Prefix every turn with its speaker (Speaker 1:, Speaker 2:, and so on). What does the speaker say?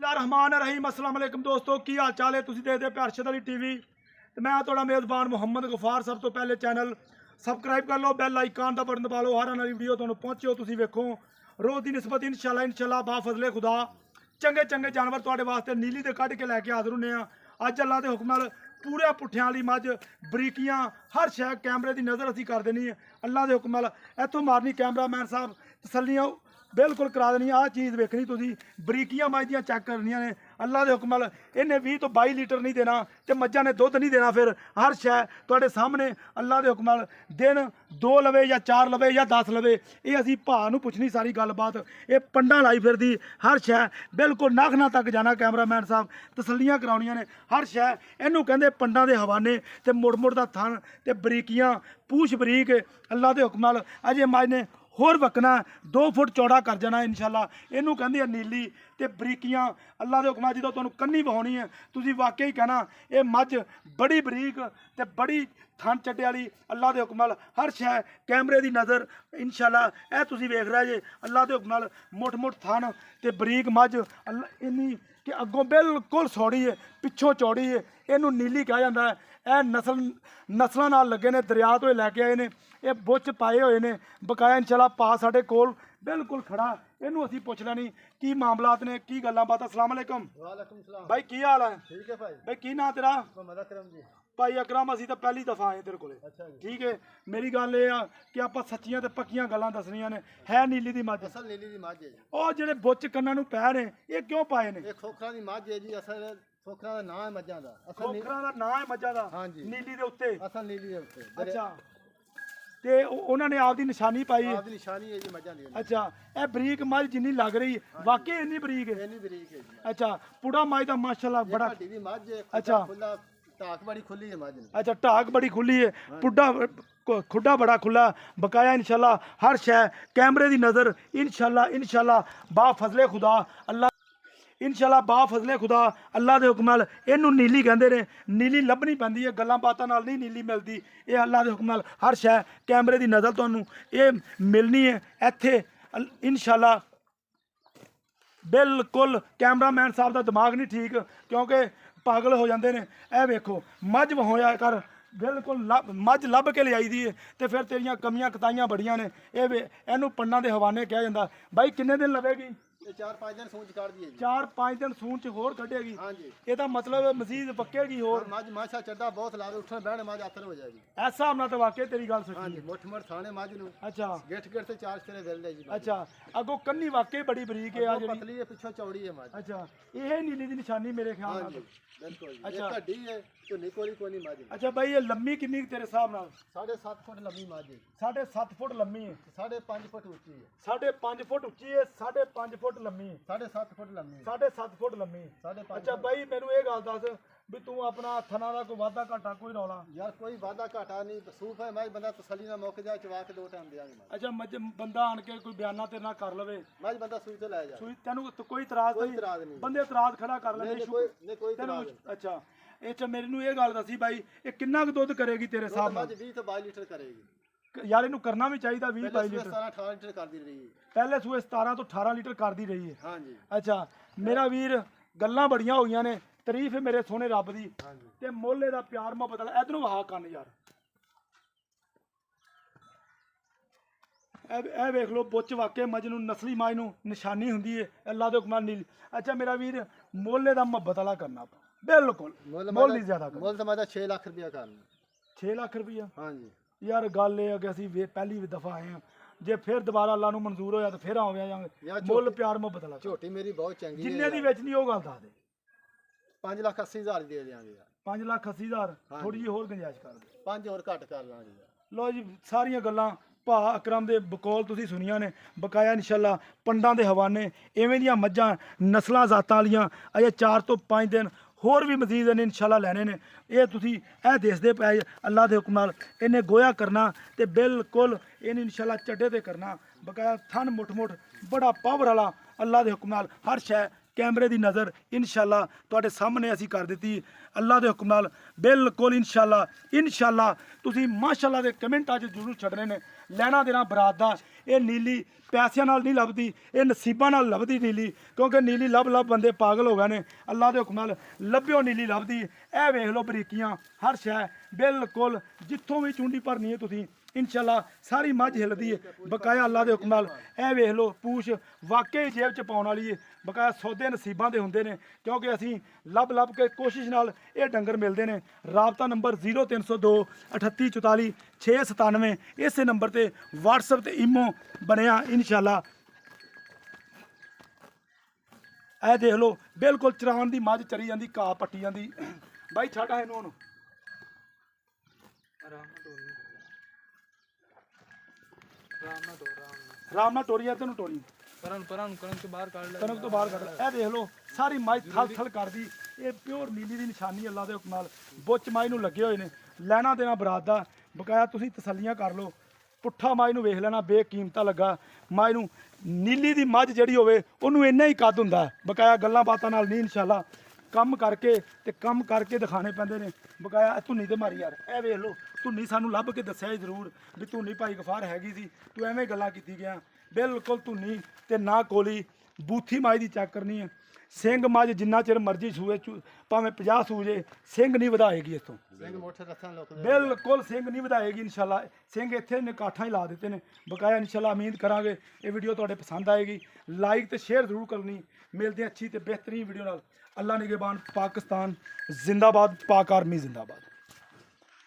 Speaker 1: बिस्मिल्लाहिर्रहमानिर्रहीम अस्सलाम वालेकुम दोस्तों की हाल चाल है तुसीं देखदे पे अरशद अली टीवी ते मैं तुहाडा मेज़बान मुहम्मद गफार। सब तो पहले चैनल सबसक्राइब कर लो, बैल आइकन का बटन दबा लो, हर आने वाली वीडियो तुहानूं पहुंचे तुसीं वेखो। रोज़ की निस्बत इंशाल्लाह बा फजले खुदा चंगे चंगे जानवर तुहाडे वास्ते नीली दे कढ के लैके हाज़र हुंदे आ। अज अल्लाह के हुक्म नाल पूरे पुट्ठियां वाली मझ बरीकियां हर शै कैमरे की नज़र असीं कर देनी है। अल्लाह के हुक्म नाल इत्थों मारनी कैमरामैन साहब तसल्लियां बिल्कुल करा देनी। आ चीज़ वेखनी तुसीं बरीकियां मझ दियां चैक करनियां ने। अल्लाह के हुक्म नाल इन्हें 20 तो 22 लीटर नहीं देना ते मज्झां ने दुध नहीं देना। फिर हर शै तुहाडे सामने अल्लाह के हुक्म नाल दिन 2 लवे या 4 लवे या 10 लवे, ये असीं भाऽ नूं पुछनी सारी गलबात। ये पंडां लाई फिरदी हर शै बिल्कुल नाखना तक जाना कैमरामैन साहब तसल्लियां कराउणियां ने। हर शै इहनूं कहंदे पंडां दे हवाने ते मुड़ मुड़ दा थन ते बरीकियां पूछ बरीक। अल्लाह के हुक्म नाल अजे मझ ने होर वकना 2 फुट चौड़ा कर जाना इंशाल्लाह। इनू कहंदे नीली ते बरीकियां अल्लाह के हुक्म जो तुहानूं कन्नी वहाउणी है तुसीं वाकई कहना ये मझ बड़ी बरीक ते बड़ी थन चड्डे वाली। अल्लाह के हुक्म हर शै कैमरे की नज़र इंशाल्लाह ए तुसीं वेख रहे जे। अल्लाह के हुक्म मुठ मुठ थन ते बरीक मझ इन्नी कि अगों बिल्कुल सौड़ी है पिछों चौड़ी है। इनू नीली कहा जाता है। यह नस्लों नाल लगे ने, दरिया तो लैके आए ने, ये बुच पाए हुए ने बकाया इंशाल्लाह। पा साडे कोल बिल्कुल खड़ा, इनू असीं पुछ लैनी की मामलात ने की गल्लां बात। अस्सलाम वालेकुम।
Speaker 2: वालेकुम सलाम
Speaker 1: भाई की हाल है?
Speaker 2: ठीक है भाई।
Speaker 1: भाई की नाम तेरा?
Speaker 2: मोहम्मद अकरम जी।
Speaker 1: भाई अकरम असीं तो पहली दफा आए तेरे कोले।
Speaker 2: अच्छा जी।
Speaker 1: ठीक है, मेरी गल ये आ कि आपां सच्चियां ते पक्कियां गल्लां दसनियां ने। है नीली दी मझ?
Speaker 2: असल नीली दी मझ है जी।
Speaker 1: ਉਹ ਜਿਹੜੇ ਬੁੱਚ ਕੰਨਾਂ ਨੂੰ ਪੈ ਨੇ ਇਹ ਕਿਉਂ ਪਾਏ ਨੇ?
Speaker 2: ये खोखरा दी मझ है जी। असल खोखरा ਦਾ ਨਾਂ ਹੈ ਮੱਝਾਂ ਦਾ।
Speaker 1: ਖੋਖਰਾਂ ਦਾ ਨਾਂ ਹੈ ਮੱਝਾਂ ਦਾ
Speaker 2: ਹਾਂਜੀ।
Speaker 1: ਨੀਲੀ ਦੇ ਉੱਤੇ।
Speaker 2: ਅਸਲ ਨੀਲੀ ਦੇ ਉੱਤੇ
Speaker 1: ਅੱਛਾ, ਤੇ ਉਹਨਾਂ ਨੇ ਆਪਦੀ ਨਿਸ਼ਾਨੀ ਪਾਈ ਹੈ।
Speaker 2: ਆਪਦੀ ਨਿਸ਼ਾਨੀ ਹੈ ਜੀ ਮੱਝਾਂ ਦੀ।
Speaker 1: ਅੱਛਾ, ਇਹ ਬਰੀਕ ਮੱਝ ਜਿੰਨੀ ਲੱਗ ਰਹੀ ਵਾਕਈ ਇੰਨੀ ਬਰੀਕ ਹੈ?
Speaker 2: ਇੰਨੀ ਬਰੀਕ ਹੈ ਜੀ।
Speaker 1: ਅੱਛਾ, ਪੁੜਾ ਮੱਝ ਦਾ ਮਾਸ਼ਾਅੱਲਾ ਬੜਾ।
Speaker 2: ਵੱਡੀ ਦੀ ਮੱਝ ਹੈ।
Speaker 1: ਅੱਛਾ।
Speaker 2: ਖੁੱਲਾ ਢਾਕ ਬੜੀ ਖੁੱਲੀ ਹੈ ਮੱਝ ਦੀ।
Speaker 1: अच्छा, ढाक बड़ी खुली है, पुड्डा खुड्डा बड़ा खुला बकाया इंशाल्लाह। हर शै कैमरे की नज़र इंशाल्लाह बा फजले खुदा अल्लाह इंशाल्लाह बा फजले खुदा अल्लाह के हुक्म नाल इनू नीली कहंदे ने। नीली लभनी पैंदी है, गल्लां बातां नाल नहीं नीली मिलती। ये अल्लाह के हुक्म नाल हर शै कैमरे की नज़र तुहानूं ये मिलनी है इत्थे इंशाल्लाह। बिल्कुल कैमरामैन साहब का दिमाग नहीं ठीक क्योंकि पागल हो जाते हैं। यह वेखो मझ वहोया कर बिल्कुल मझ लभ के लियाई दी है तो फिर तेरियां कमियां कताइयां बड़ियां ने। इनू पन्ना के हवाने कहा जाता। भाई किन्ने दिन लवेगी?
Speaker 2: ये 4-5 दिन सूंच काट दी है जी।
Speaker 1: 4-5 दिन सूंच होर कटेगी।
Speaker 2: हाँ जी।
Speaker 1: ਇਹਦਾ मतलब मजीद पक्केगी होर।
Speaker 2: मझ माछा चड्डा बहुत लावे उठन बहन मझ आतर हो जाएगी।
Speaker 1: इस हिसाब नाल तो वाकई तेरी गल
Speaker 2: हाँ
Speaker 1: सच्ची
Speaker 2: जी।
Speaker 1: है।
Speaker 2: मुठ मुठ थाने मझ नूं
Speaker 1: अच्छा,
Speaker 2: गेठ गेठ से 4 सिरे वेल जी।
Speaker 1: अच्छा, अगों कन्नी वाकई बड़ी बरीक है आ
Speaker 2: वो
Speaker 1: ਜਿਹੜੀ।
Speaker 2: पतली है पिछों चौड़ी है मझ।
Speaker 1: अच्छा, ਇਹ ਨੀਲੀ ਦੀ ਨਿਸ਼ਾਨੀ ਮੇਰੇ ਖਿਆਲ
Speaker 2: हाँ
Speaker 1: ਨਾਲ।
Speaker 2: जी बिल्कुल जी।
Speaker 1: अच्छा।
Speaker 2: ये हड्डी है तो निकोली कोनी मझ है।
Speaker 1: अच्छा भाई, ये लंबी किन्नी तेरे हिसाब नाल?
Speaker 2: 7.5 फुट लंबी मझ है।
Speaker 1: 7.5 फुट लंबी है।
Speaker 2: 5.5 फुट ऊंची है।
Speaker 1: 5.5 फुट उच्ची है, 5.5 फुट लंबी है।
Speaker 2: 7.5 फुट लंबी है।
Speaker 1: 7.5 फुट लंबी है।
Speaker 2: 5.5
Speaker 1: अच्छा भाई, मैनू ये गल दस भी तू अपना थना का कोई वाधा घाटा कोई रौला?
Speaker 2: यार कोई वादा घाटा नहीं। सूफ है मझ बंदा तसली ना मौके जाए चवा के 2 टाइम देंगे मझ।
Speaker 1: अच्छा, बंदा आन के कोई बयाना तेरे नाल कर लवे
Speaker 2: मझ बंदा सूई ते ले जाए।
Speaker 1: सुई तेनू तो कोई इतराज
Speaker 2: कोई
Speaker 1: नहीं?
Speaker 2: इतराज नहीं।
Speaker 1: बंदे इतराज खड़ा कर
Speaker 2: नहीं
Speaker 1: लेंगे
Speaker 2: नहीं कोई
Speaker 1: तेनू?
Speaker 2: इतराज नहीं।
Speaker 1: अच्छा, अच्छा मेरे नू ये गल दसी भाई, ये किन्ना कुछ दुध करेगी तेरे हिसाब
Speaker 2: मझ
Speaker 1: नाल?
Speaker 2: 20 तो 22 लीटर करेगी।
Speaker 1: यार इनू करना भी चाहिए 20-22
Speaker 2: पहले
Speaker 1: लीटर।
Speaker 2: 17-18 लीटर कर दी रही है।
Speaker 1: पहले सूए 17 तो 18 लीटर कर दी रही है।
Speaker 2: हाँ जी।
Speaker 1: अच्छा मेरा वीर, गल्लां बड़ियां होईयां ने, तारीफ है मेरे सोने रब दी
Speaker 2: हाँ जी।
Speaker 1: ते मोहल्ले दा प्यार मुहब्बत वाला। इधरों वहा कन यार, ਇਹ ਵੇਖ ਲੋ ਬੁੱਚ ਵਾਕੇ ਮਝ ਨੂੰ ਨਸਲੀ ਮਝ ਨੂੰ ਨਿਸ਼ਾਨੀ ਹੁੰਦੀ ਹੈ ਅੱਲਾ ਦੇ ਹੁਕਮ ਨੀਲ। ਅੱਛਾ ਮੇਰਾ ਵੀਰ, ਮੋਹਲੇ ਦਾ ਮੁਹੱਬਤ ਵਾਲਾ ਕਰਨਾ ਬਿਲकुल ਮੁੱਲ ਨਹੀਂ ਜ਼ਿਆਦਾ ਕਰਨਾ।
Speaker 2: मुल तो मझ 6 लाख रुपया करना।
Speaker 1: 6 ਲੱਖ ਰੁਪਈਆ?
Speaker 2: हाँ जी।
Speaker 1: ਯਾਰ ਗੱਲ ਇਹ ਹੈ ਕਿ ਅਸੀਂ ਪਹਿਲੀ ਦਫਾ ਆਏ ਹਾਂ, ਜੇ ਫਿਰ ਦੁਬਾਰਾ ਅੱਲਾ ਨੂੰ ਮਨਜ਼ੂਰ ਹੋਇਆ ਤਾਂ ਫਿਰ ਆਉਂਦੇ ਜਾਵਾਂਗੇ।
Speaker 2: ਯਾਰ
Speaker 1: ਮੁੱਲ ਪਿਆਰ ਮੁਹੱਬਤ ਵਾਲਾ
Speaker 2: झोटी मेरी बहुत चंगी है।
Speaker 1: ਜਿੰਨੇ ਦੀ ਵਿੱਚ ਨਹੀਂ ਉਹ ਗੱਲ ਦੱਸ ਦੇ।
Speaker 2: 5,80,000 दे देंगे यार।
Speaker 1: 5,80,000
Speaker 2: ਹਾਂਜੀ।
Speaker 1: ਥੋੜੀ ਜਿਹੀ ਹੋਰ ਗੁੰਜਾਇਸ਼ ਕਰ ਦੇ।
Speaker 2: 5 और घट कर लांगे यार।
Speaker 1: ਲੋ ਜੀ, ਸਾਰੀਆਂ ਗੱਲਾਂ ਭਾ ਅਕਰਮ ਦੇ ਬਕੌਲ ਤੁਸੀਂ ਸੁਣੀਆਂ ਨੇ। ਬਕਾਇਆ ਇੰਸ਼ਾਅੱਲਾ ਪੰਡਾਂ ਦੇ ਹਵਾਨੇ ਇਵੇਂ ਦੀਆਂ ਮੱਝਾਂ ਨਸਲਾਂ ਜ਼ਾਤਾਂ ਵਾਲੀਆਂ ਅਜੇ 4 ਤੋਂ 5 ਦਿਨ होर भी मजीद ने इंशाल्लाह लैने ने। ये तुसी ए देखदे पे अल्लाह दे हुक्म नाल इन्हें गोया करना ते बिल्कुल इन्हें इंशाल्लाह चड्डे ते करना। बकाया थन मुठ मुठ बड़ा पावर वाला अल्लाह दे हुक्म नाल हर शै ਕੈਮਰੇ ਦੀ ਨਜ਼ਰ ਇਨਸ਼ਾਅੱਲਾ ਤੁਹਾਡੇ ਸਾਹਮਣੇ ਅਸੀਂ ਕਰ ਦਿੱਤੀ ਅੱਲਾ ਦੇ ਹੁਕਮ ਨਾਲ ਬਿਲਕੁਲ ਇਨਸ਼ਾਅੱਲਾ ਤੁਸੀਂ ਮਾਸ਼ਾਅੱਲਾ ਦੇ ਕਮੈਂਟਾਂ 'ਚ ਜ਼ਰੂਰ ਛੱਡਣੇ ਨੇ। ਲੈਣਾ ਦੇਣਾ ਬਰਾਤ ਦਾ ਇਹ ਨੀਲੀ ਪੈਸਿਆਂ ਨਾਲ ਨਹੀਂ ਲੱਭਦੀ, ਇਹ ਨਸੀਬਾਂ ਨਾਲ ਲੱਭਦੀ ਨੀਲੀ, ਕਿਉਂਕਿ ਨੀਲੀ ਲੱਭ ਬੰਦੇ ਪਾਗਲ ਹੋ ਗਏ ਨੇ। ਅੱਲਾ ਦੇ ਹੁਕਮ ਨਾਲ ਲੱਭਿਓ ਨੀਲੀ ਲੱਭਦੀ। ਇਹ ਵੇਖ ਲਓ ਬਰੀਕੀਆਂ ਹਰ ਸ਼ੈ ਬਿਲਕੁਲ ਜਿੱਥੋਂ ਵੀ ਚੁੰਡੀ ਭਰਨੀ ਹੈ ਤੁਸੀਂ ਇਨਸ਼ਾਅੱਲਾ ਸਾਰੀ ਮੱਝ ਹਿਲਦੀ ਹੈ ਬਕਾਇਆ ਅੱਲਾ ਦੇ ਹੁਕਮ ਨਾਲ। ਇਹ ਵੇਖ ਲਓ ਪੂਛ ਵਾਕਈ ਜੇਬ 'ਚ ਪਾਉਣ ਵਾਲੀ ਹੈ ਬਕਾਇਆ। ਸੌਦੇ ਨਸੀਬਾਂ ਦੇ ਹੁੰਦੇ ਨੇ ਕਿਉਂਕਿ ਅਸੀਂ ਲੱਭ ਕੇ ਕੋਸ਼ਿਸ਼ ਨਾਲ ਇਹ ਡੰਗਰ ਮਿਲਦੇ ਨੇ। ਰਾਬਤਾ ਨੰਬਰ 0302 38 44 697 ਇਸੇ ਨੰਬਰ ਤੇ WhatsApp ਤੇ ਈਮੋ ਬਣਿਆ ਇਨਸ਼ਾਅੱਲਾ। ਇਹ ਦੇਖ ਲਓ ਬਿਲਕੁਲ ਚਰਾਨ ਦੀ ਮੱਝ ਚਰੀ ਜਾਂਦੀ, ਘਾਹ ਪੱਟੀ ਜਾਂਦੀ। ਬਾਈ ਛੱਡ ਇਹਨੂੰ ਹੁਣ ਆਰਾਮ ਨਾਲ ਟੋਰੀ ਤੈਨੂੰ ਟੋਰੀ ਕਣਕ ਤੋਂ ਬਾਹਰ ਕੱਢ ਲੈ। ਇਹ ਦੇਖ ਲਓ ਸਾਰੀ ਮੱਝ ਥਲ ਕਰਦੀ। ਇਹ ਪਿਓਰ ਨੀਲੀ ਦੀ ਨਿਸ਼ਾਨੀ ਅੱਲਾ ਦੇ ਹੁਕਮ ਨਾਲ ਬੁੱਚ ਮੱਝ ਨੂੰ ਲੱਗੇ ਹੋਏ ਨੇ। ਲੈਣਾ ਦੇਣਾ ਬਰਾਤ ਦਾ ਬਕਾਇਆ ਤੁਸੀਂ ਤਸੱਲੀਆਂ ਕਰ ਲਓ। ਪੁੱਠਾ ਮੱਝ ਨੂੰ ਵੇਖ ਲੈਣਾ ਬੇਕੀਮਤਾ ਲੱਗਾ ਮੱਝ ਨੂੰ। ਨੀਲੀ ਦੀ ਮੱਝ ਜਿਹੜੀ ਹੋਵੇ ਉਹਨੂੰ ਇੰਨਾ ਹੀ ਕੱਦ ਹੁੰਦਾ ਬਕਾਇਆ, ਗੱਲਾਂ ਬਾਤਾਂ ਨਾਲ ਨਹੀਂ ਇਨਸ਼ਾਅੱਲਾ। ਕੰਮ ਕਰਕੇ ਦਿਖਾਣੇ ਪੈਂਦੇ ਨੇ ਬਕਾਇਆ। ਧੁੰਨੀ ਤੇ ਮਾਰੀ ਯਾਰ, ਇਹ ਵੇਖ ਲਓ ਧੁੰਨੀ ਸਾਨੂੰ ਲੱਭ ਕੇ ਦੱਸਿਆ ਜ਼ਰੂਰ ਵੀ ਧੁੰਨੀ ਭਾਈ ਗਫਾਰ ਹੈਗੀ ਸੀ, ਤੂੰ ਐਵੇਂ ਗੱਲਾਂ ਕੀਤੀ ਗਿਆ। ਬਿਲਕੁਲ ਧੁੰਨੀ ਤੇ ਨਾ ਕੋਲੀ ਬੂਥੀ ਮੱਝ ਦੀ ਚੈੱਕ ਕਰਨੀ ਹੈ। ਸਿੰਘ ਮੱਝ ਜਿੰਨਾ ਚਿਰ ਮਰਜ਼ੀ ਸੂਏ ਭਾਵੇਂ 50 ਸੂਜੇ ਸਿੰਘ ਨਹੀਂ ਵਧਾਏਗੀ ਇੱਥੋਂ। ਬਿਲਕੁਲ ਸਿੰਘ ਨਹੀਂ ਵਧਾਏਗੀ ਇਨਸ਼ਾਅੱਲਾ। ਸਿੰਘ ਇੱਥੇ ਨੇ ਕਾਠਾਂ ਹੀ ਲਾ ਦਿੱਤੇ ਨੇ ਬਕਾਇਆ ਇਨਸ਼ਾਅੱਲਾ। ਉਮੀਦ ਕਰਾਂਗੇ ਇਹ ਵੀਡੀਓ ਤੁਹਾਡੇ ਪਸੰਦ ਆਏਗੀ। ਲਾਈਕ ਤੇ ਸ਼ੇਅਰ ਜ਼ਰੂਰ ਕਰਨੀ। ਮਿਲਦੇ ਅੱਛੀ ਤੇ ਬਿਹਤਰੀਨ ਵੀਡੀਓ ਨਾਲ। ਅੱਲਾ ਨਿਗਹਿਬਾਨ। ਪਾਕਿਸਤਾਨ ਜ਼ਿੰਦਾਬਾਦ। ਪਾਕ ਆਰਮੀ ਜ਼ਿੰਦਾਬਾਦ।